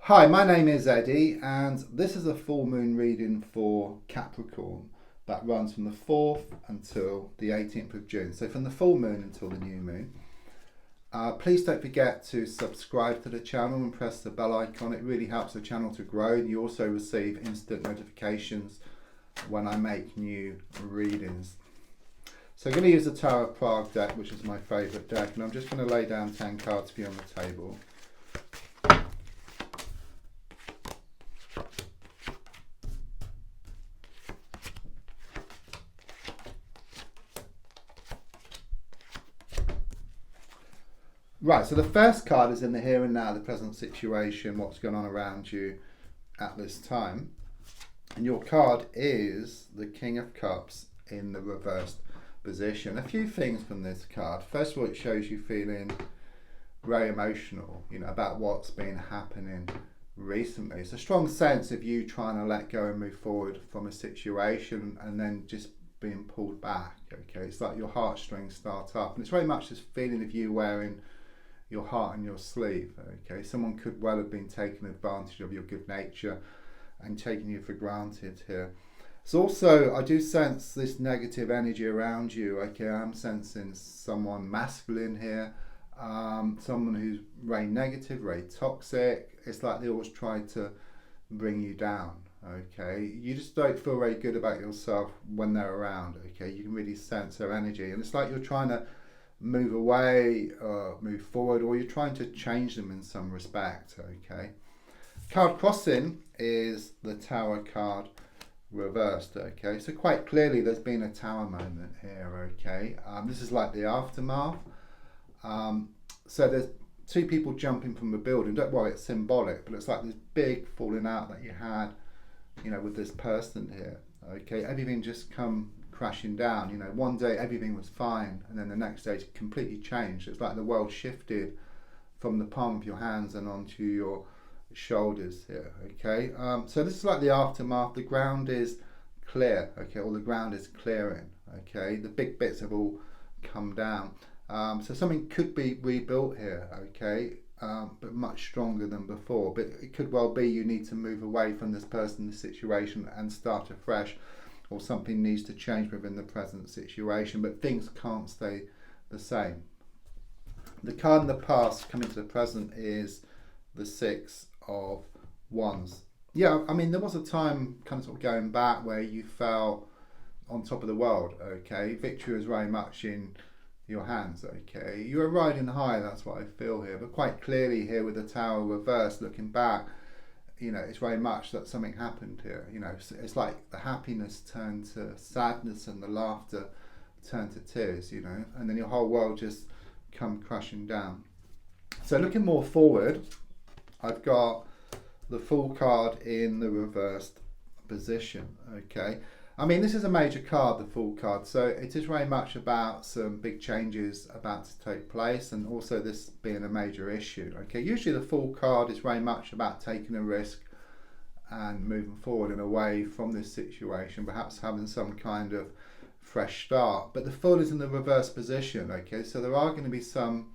Hi, my name is Eddie, and this is a full moon reading for Capricorn that runs from the 4th until the 18th of June. So, from the full moon until the new moon. Please don't forget to subscribe to the channel and press the bell icon. It really helps the channel to grow. You also receive instant notifications when I make new readings. So, I'm going to use the Tower of Prague deck, which is my favourite deck, and I'm just going to lay down 10 cards for you on the table. Right, so the first card is in the here and now, the present situation, what's going on around you at this time. And your card is the King of Cups in the reversed position. A few things from this card. First of all, it shows you feeling very emotional, about what's been happening recently. It's a strong sense of you trying to let go and move forward from a situation and then just being pulled back, okay? It's like your heartstrings start up. And it's very much this feeling of you wearing your heart on your sleeve, okay? Someone could well have been taking advantage of your good nature and taking you for granted here. So also, I do sense this negative energy around you, okay? I'm sensing someone masculine here, someone who's very negative, very toxic. It's like they always try to bring you down, okay? You just don't feel very good about yourself when they're around, okay? You can really sense their energy, and it's like you're trying to move away, move forward, or you're trying to change them in some respect, okay? Card crossing is the Tower card reversed, okay? So quite clearly there's been a Tower moment here, okay? This is like the aftermath. So there's two people jumping from a building. Don't worry, it's symbolic, but it's like this big falling out that you had, with this person here, okay? Everything just come crashing down. One day everything was fine, and then the next day it's completely changed. It's like the world shifted from the palm of your hands and onto your shoulders here, okay? So this is like the aftermath. The ground is clear, okay, or the ground is clearing, okay? The big bits have all come down. So something could be rebuilt here, okay? But much stronger than before. But it could well be you need to move away from this person, this situation, and start afresh, or something needs to change within the present situation, but things can't stay the same. The card in the past coming to the present is the Six of Wands. Yeah, I mean, there was a time kind of sort of going back where you felt on top of the world, okay? Victory was very much in your hands, okay? You were riding high, that's what I feel here, but quite clearly here with the Tower reversed, looking back, it's very much that something happened here. It's like the happiness turned to sadness and the laughter turned to tears, and then your whole world just come crashing down. So looking more forward, I've got the Fool card in the reversed position, okay? I mean, this is a major card, the Fool card, so it is very much about some big changes about to take place, and also this being a major issue, okay? Usually the Fool card is very much about taking a risk and moving forward and away from this situation, perhaps having some kind of fresh start. But the Fool is in the reverse position, okay? So there are going to be some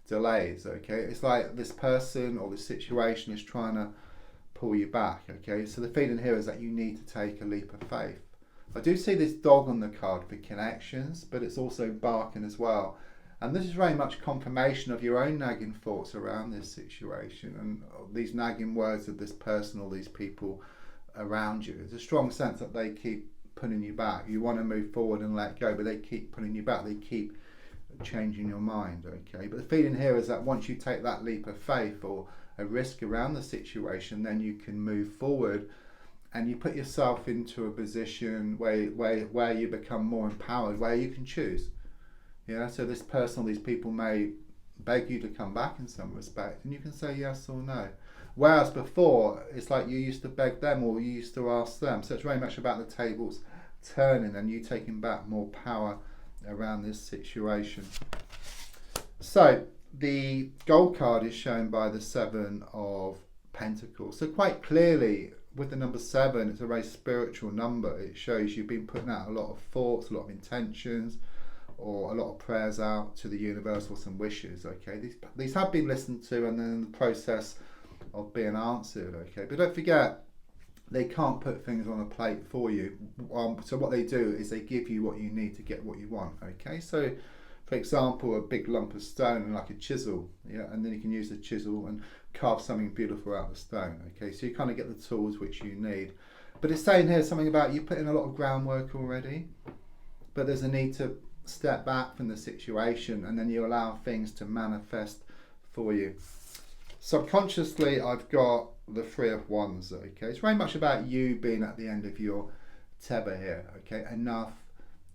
delays, okay? It's like this person or this situation is trying to pull you back, okay? So the feeling here is that you need to take a leap of faith. I do see this dog on the card for connections, but it's also barking as well. And this is very much confirmation of your own nagging thoughts around this situation and these nagging words of this person or these people around you. There's a strong sense that they keep pulling you back. You want to move forward and let go, but they keep pulling you back. They keep changing your mind, okay? But the feeling here is that once you take that leap of faith or a risk around the situation, then you can move forward and you put yourself into a position where you become more empowered, where you can choose. So this person or these people may beg you to come back in some respect, and you can say yes or no. Whereas before, it's like you used to beg them or you used to ask them. So it's very much about the tables turning and you taking back more power around this situation. So the gold card is shown by the Seven of Pentacles. So quite clearly, with the number 7, it's a very spiritual number. It shows you've been putting out a lot of thoughts, a lot of intentions, or a lot of prayers out to the universe or some wishes, okay? These have been listened to, and then in the process of being answered, okay? But don't forget, they can't put things on a plate for you. So what they do is they give you what you need to get what you want, okay? So, for example, a big lump of stone like a chisel, yeah, and then you can use the chisel and carve something beautiful out of the stone, okay? So you kind of get the tools which you need. But it's saying here something about you put in a lot of groundwork already, but there's a need to step back from the situation, and then you allow things to manifest for you. Subconsciously, I've got the Three of Wands, okay? It's very much about you being at the end of your tether here, okay? Enough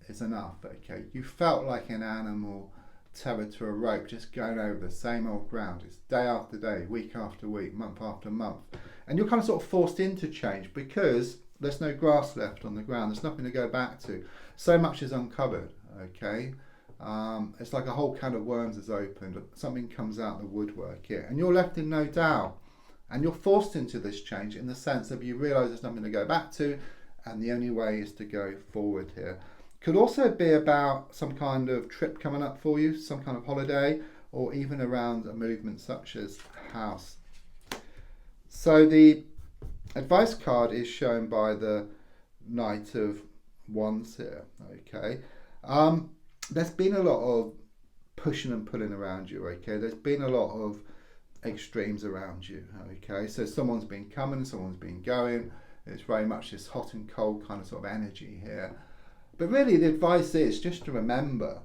is enough, okay? You felt like an animal tethered to a rope, just going over the same old ground. It's day after day, week after week, month after month. And you're kind of sort of forced into change because there's no grass left on the ground. There's nothing to go back to. So much is uncovered, okay? It's like a whole can of worms is opened. Something comes out the woodwork here, and you're left in no doubt. And you're forced into this change in the sense that you realise there's nothing to go back to, and the only way is to go forward here. Could also be about some kind of trip coming up for you, some kind of holiday, or even around a movement such as house. So the advice card is shown by the Knight of Wands here, okay? There's been a lot of pushing and pulling around you, okay? There's been a lot of extremes around you, okay? So someone's been coming, someone's been going. It's very much this hot and cold kind of sort of energy here. But really the advice is just to remember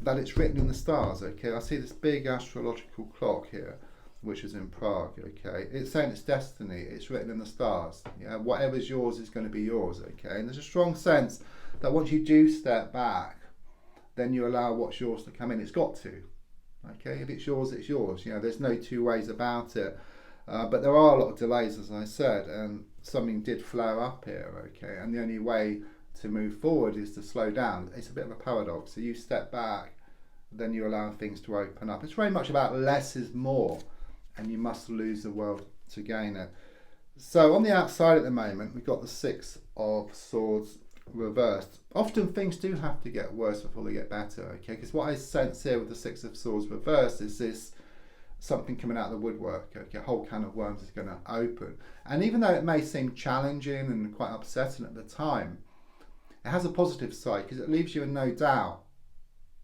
that it's written in the stars, okay? I see this big astrological clock here, which is in Prague, okay? It's saying it's destiny, it's written in the stars. Yeah, whatever's yours is going to be yours, okay? And there's a strong sense that once you do step back, then you allow what's yours to come in. It's got to, okay? If it's yours, it's yours. You know, there's no two ways about it. But there are a lot of delays, as I said, and something did flare up here, okay? And the only way to move forward is to slow down. It's a bit of a paradox. So you step back, then you allow things to open up. It's very much about less is more, and you must lose the world to gain it. So on the outside at the moment, we've got the Six of Swords reversed. Often things do have to get worse before they get better, okay? Because what I sense here with the Six of Swords reversed is this something coming out of the woodwork, okay? A whole can of worms is going to open. And even though it may seem challenging and quite upsetting at the time, it has a positive side because it leaves you in no doubt,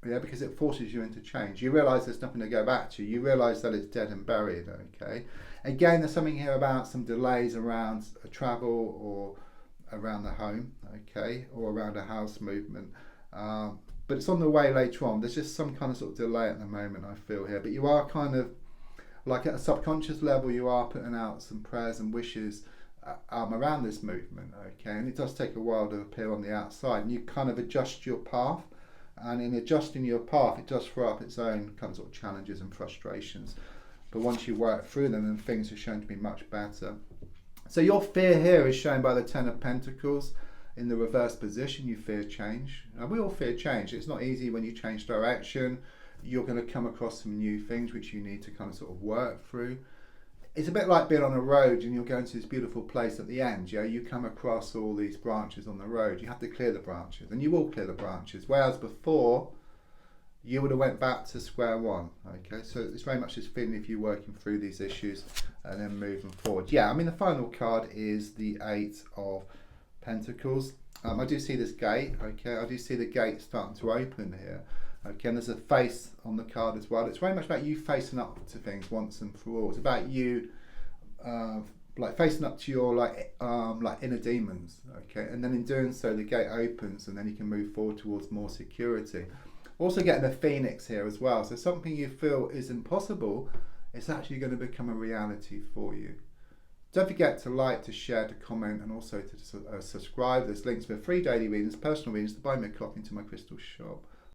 yeah, because it forces you into change. You realise there's nothing to go back to. You realise that it's dead and buried, okay? Again, there's something here about some delays around a travel or around the home, okay, or around a house movement. But it's on the way later on. There's just some kind of sort of delay at the moment, I feel here. But you are kind of, like at a subconscious level, you are putting out some prayers and wishes around this movement, okay? And it does take a while to appear on the outside. And you kind of adjust your path. And in adjusting your path, it does throw up its own kind of sort of challenges and frustrations. But once you work through them, then things are shown to be much better. So your fear here is shown by the Ten of Pentacles in the reverse position. You fear change. Now, we all fear change. It's not easy when you change direction. You're going to come across some new things which you need to kind of sort of work through. It's a bit like being on a road and you're going to this beautiful place at the end. Yeah, you come across all these branches on the road. You have to clear the branches, and you will clear the branches. Whereas before, you would have went back to square one. Okay, so it's very much this feeling if you're working through these issues and then moving forward. Yeah, I mean the final card is the Eight of Pentacles. I do see this gate. Okay, I do see the gate starting to open here. Okay, and there's a face on the card as well. It's very much about you facing up to things once and for all. It's about you like facing up to your like inner demons. Okay, and then in doing so, the gate opens, and then you can move forward towards more security. Also getting a phoenix here as well. So something you feel is impossible, it's actually going to become a reality for you. Don't forget to like, to share, to comment, and also to subscribe. There's links for free daily readings, personal readings, to buy me a clock into my crystal shop.